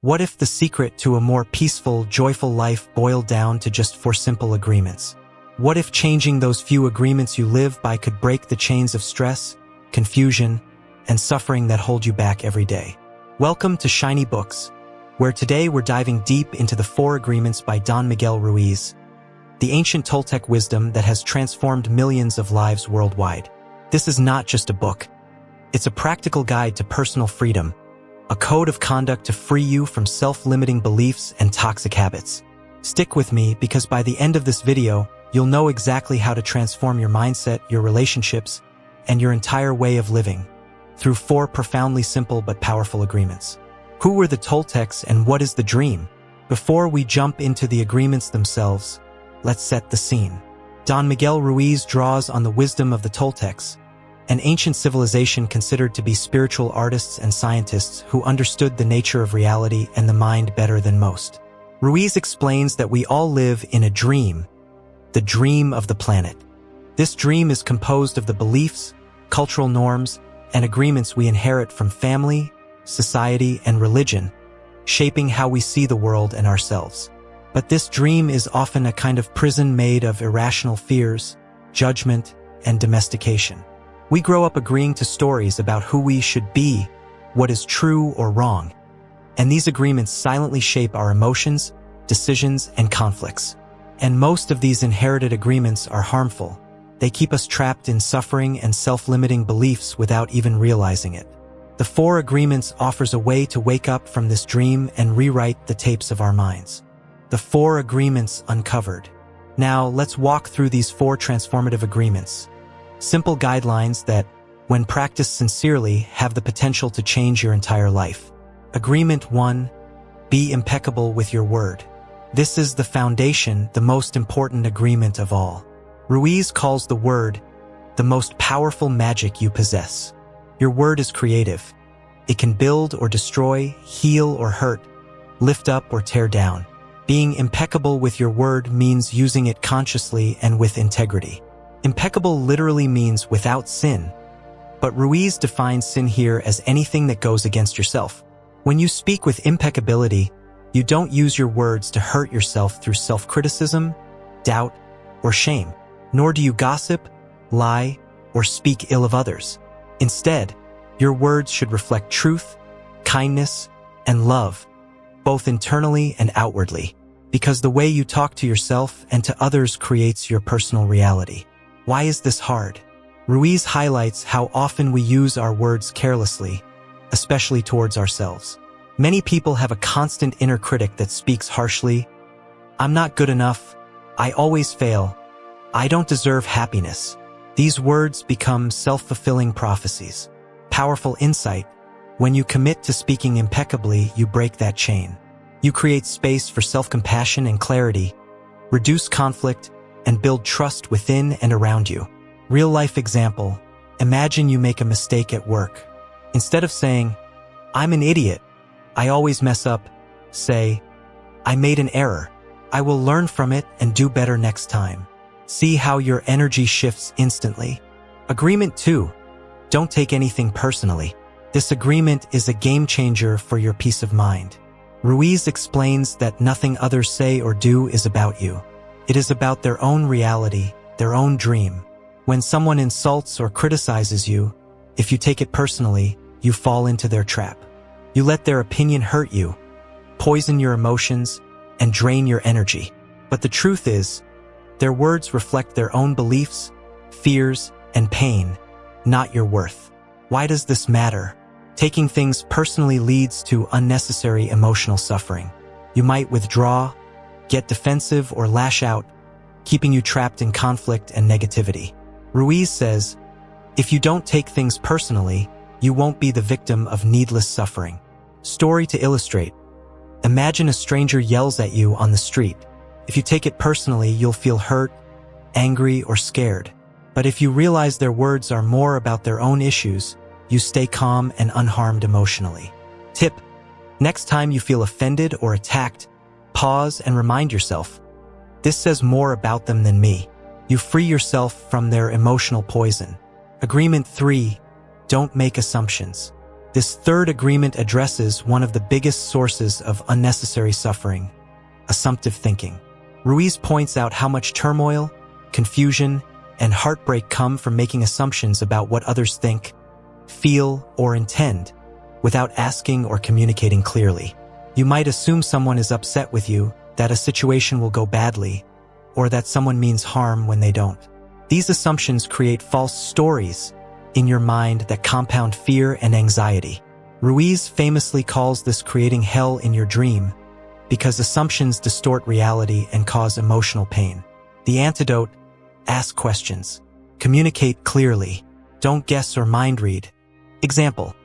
What if the secret to a more peaceful, joyful life boiled down to just 4 simple agreements? What if changing those few agreements you live by could break the chains of stress, confusion, and suffering that hold you back every day? Welcome to Shiny Books, where today we're diving deep into the 4 agreements by Don Miguel Ruiz, the ancient Toltec wisdom that has transformed millions of lives worldwide. This is not just a book. It's a practical guide to personal freedom, a code of conduct to free you from self-limiting beliefs and toxic habits. Stick with me because by the end of this video, you'll know exactly how to transform your mindset, your relationships, and your entire way of living through 4 profoundly simple but powerful agreements. Who were the Toltecs and what is the dream? Before we jump into the agreements themselves, let's set the scene. Don Miguel Ruiz draws on the wisdom of the Toltecs, an ancient civilization considered to be spiritual artists and scientists who understood the nature of reality and the mind better than most. Ruiz explains that we all live in a dream, the dream of the planet. This dream is composed of the beliefs, cultural norms, and agreements we inherit from family, society, and religion, shaping how we see the world and ourselves. But this dream is often a kind of prison made of irrational fears, judgment, and domestication. We grow up agreeing to stories about who we should be, what is true or wrong, and these agreements silently shape our emotions, decisions, and conflicts. And most of these inherited agreements are harmful. They keep us trapped in suffering and self-limiting beliefs without even realizing it. The 4 agreements offers a way to wake up from this dream and rewrite the tapes of our minds. The 4 agreements uncovered. Now, let's walk through these 4 transformative agreements. Simple guidelines that, when practiced sincerely, have the potential to change your entire life. Agreement 1. Be impeccable with your word. This is the foundation, the most important agreement of all. Ruiz calls the word the most powerful magic you possess. Your word is creative. It can build or destroy, heal or hurt, lift up or tear down. Being impeccable with your word means using it consciously and with integrity. Impeccable literally means without sin, but Ruiz defines sin here as anything that goes against yourself. When you speak with impeccability, you don't use your words to hurt yourself through self-criticism, doubt, or shame, nor do you gossip, lie, or speak ill of others. Instead, your words should reflect truth, kindness, and love, both internally and outwardly, because the way you talk to yourself and to others creates your personal reality. Why is this hard? Ruiz highlights how often we use our words carelessly, especially towards ourselves. Many people have a constant inner critic that speaks harshly. I'm not good enough. I always fail. I don't deserve happiness. These words become self-fulfilling prophecies. Powerful insight. When you commit to speaking impeccably, you break that chain. You create space for self-compassion and clarity, reduce conflict, and build trust within and around you. Real-life example. Imagine you make a mistake at work. Instead of saying, "I'm an idiot, I always mess up," say, "I made an error. I will learn from it and do better next time." See how your energy shifts instantly. Agreement 2. Don't take anything personally. This agreement is a game changer for your peace of mind. Ruiz explains that nothing others say or do is about you. It is about their own reality, their own dream. When someone insults or criticizes you, if you take it personally, you fall into their trap. You let their opinion hurt you, poison your emotions, and drain your energy. But the truth is, their words reflect their own beliefs, fears, and pain, not your worth. Why does this matter? Taking things personally leads to unnecessary emotional suffering. You might withdraw, get defensive, or lash out, keeping you trapped in conflict and negativity. Ruiz says, if you don't take things personally, you won't be the victim of needless suffering. Story to illustrate. Imagine a stranger yells at you on the street. If you take it personally, you'll feel hurt, angry, or scared. But if you realize their words are more about their own issues, you stay calm and unharmed emotionally. Tip: next time you feel offended or attacked, pause and remind yourself, this says more about them than me. You free yourself from their emotional poison. Agreement 3. Don't make assumptions. This third agreement addresses one of the biggest sources of unnecessary suffering: assumptive thinking. Ruiz points out how much turmoil, confusion, and heartbreak come from making assumptions about what others think, feel, or intend, without asking or communicating clearly. You might assume someone is upset with you, that a situation will go badly, or that someone means harm when they don't. These assumptions create false stories in your mind that compound fear and anxiety. Ruiz famously calls this creating hell in your dream, because assumptions distort reality and cause emotional pain. The antidote: ask questions. Communicate clearly. Don't guess or mind read. Example: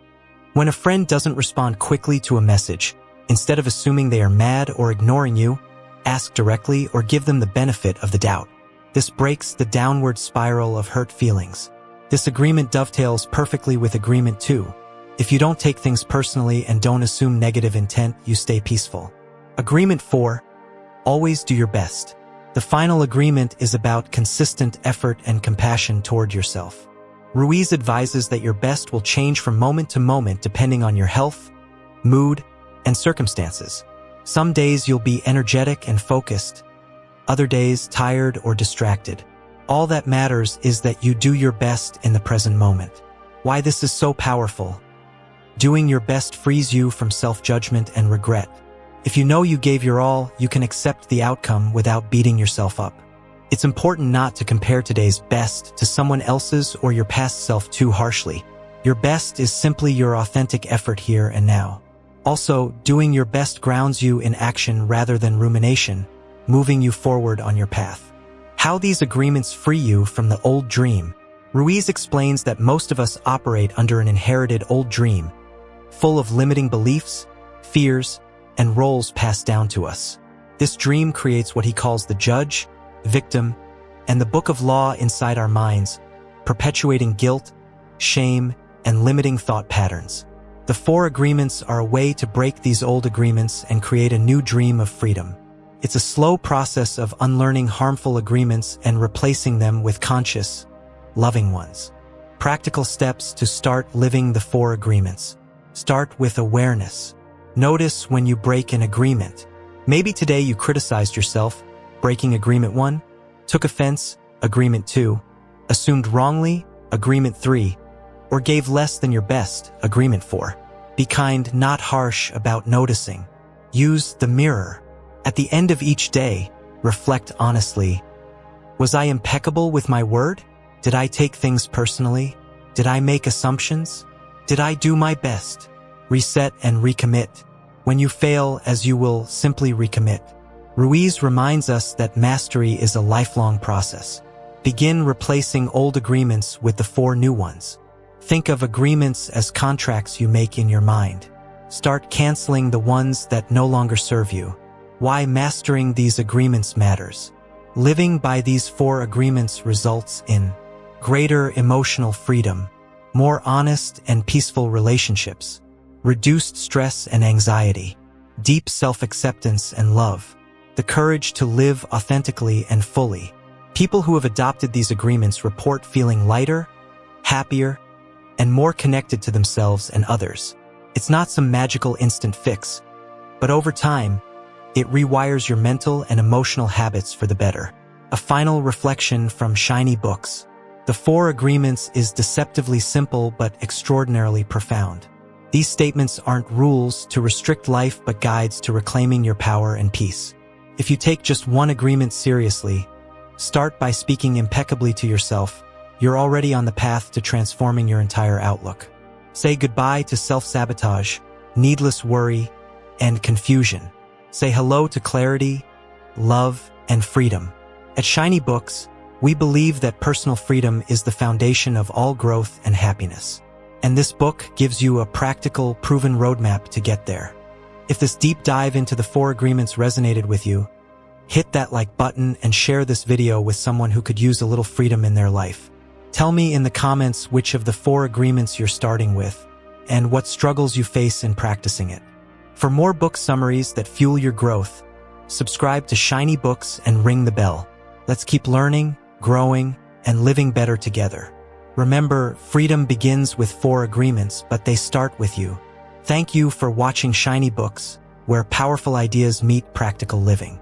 when a friend doesn't respond quickly to a message, instead of assuming they are mad or ignoring you, ask directly or give them the benefit of the doubt. This breaks the downward spiral of hurt feelings. This agreement dovetails perfectly with agreement 2. If you don't take things personally and don't assume negative intent, you stay peaceful. Agreement 4. Always do your best. The final agreement is about consistent effort and compassion toward yourself. Ruiz advises that your best will change from moment to moment depending on your health, mood, and circumstances. Some days you'll be energetic and focused, other days tired or distracted. All that matters is that you do your best in the present moment. Why this is so powerful? Doing your best frees you from self-judgment and regret. If you know you gave your all, you can accept the outcome without beating yourself up. It's important not to compare today's best to someone else's or your past self too harshly. Your best is simply your authentic effort here and now. Also, doing your best grounds you in action rather than rumination, moving you forward on your path. How these agreements free you from the old dream. Ruiz explains that most of us operate under an inherited old dream, full of limiting beliefs, fears, and roles passed down to us. This dream creates what he calls the judge, victim, and the book of law inside our minds, perpetuating guilt, shame, and limiting thought patterns. The 4 agreements are a way to break these old agreements and create a new dream of freedom. It's a slow process of unlearning harmful agreements and replacing them with conscious, loving ones. Practical steps to start living the 4 agreements. Start with awareness. Notice when you break an agreement. Maybe today you criticized yourself, breaking agreement 1, took offense, agreement 2, assumed wrongly, agreement 3, or gave less than your best, agreement 4. Be kind, not harsh about noticing. Use the mirror. At the end of each day, reflect honestly. Was I impeccable with my word? Did I take things personally? Did I make assumptions? Did I do my best? Reset and recommit. When you fail, as you will, simply recommit. Ruiz reminds us that mastery is a lifelong process. Begin replacing old agreements with the 4 new ones. Think of agreements as contracts you make in your mind. Start canceling the ones that no longer serve you. Why mastering these agreements matters. Living by these 4 agreements results in greater emotional freedom, more honest and peaceful relationships, reduced stress and anxiety, deep self-acceptance and love, the courage to live authentically and fully. People who have adopted these agreements report feeling lighter, happier, and more connected to themselves and others. It's not some magical instant fix, but over time, it rewires your mental and emotional habits for the better. A final reflection from Shiny Books. The 4 agreements is deceptively simple but extraordinarily profound. These statements aren't rules to restrict life but guides to reclaiming your power and peace. If you take just one agreement seriously, start by speaking impeccably to yourself. You're already on the path to transforming your entire outlook. Say goodbye to self-sabotage, needless worry, and confusion. Say hello to clarity, love, and freedom. At Shiny Books, we believe that personal freedom is the foundation of all growth and happiness. And this book gives you a practical, proven roadmap to get there. If this deep dive into the 4 agreements resonated with you, hit that like button and share this video with someone who could use a little freedom in their life. Tell me in the comments which of the 4 agreements you're starting with and what struggles you face in practicing it. For more book summaries that fuel your growth, subscribe to Shiny Books and ring the bell. Let's keep learning, growing, and living better together. Remember, freedom begins with 4 agreements, but they start with you. Thank you for watching Shiny Books, where powerful ideas meet practical living.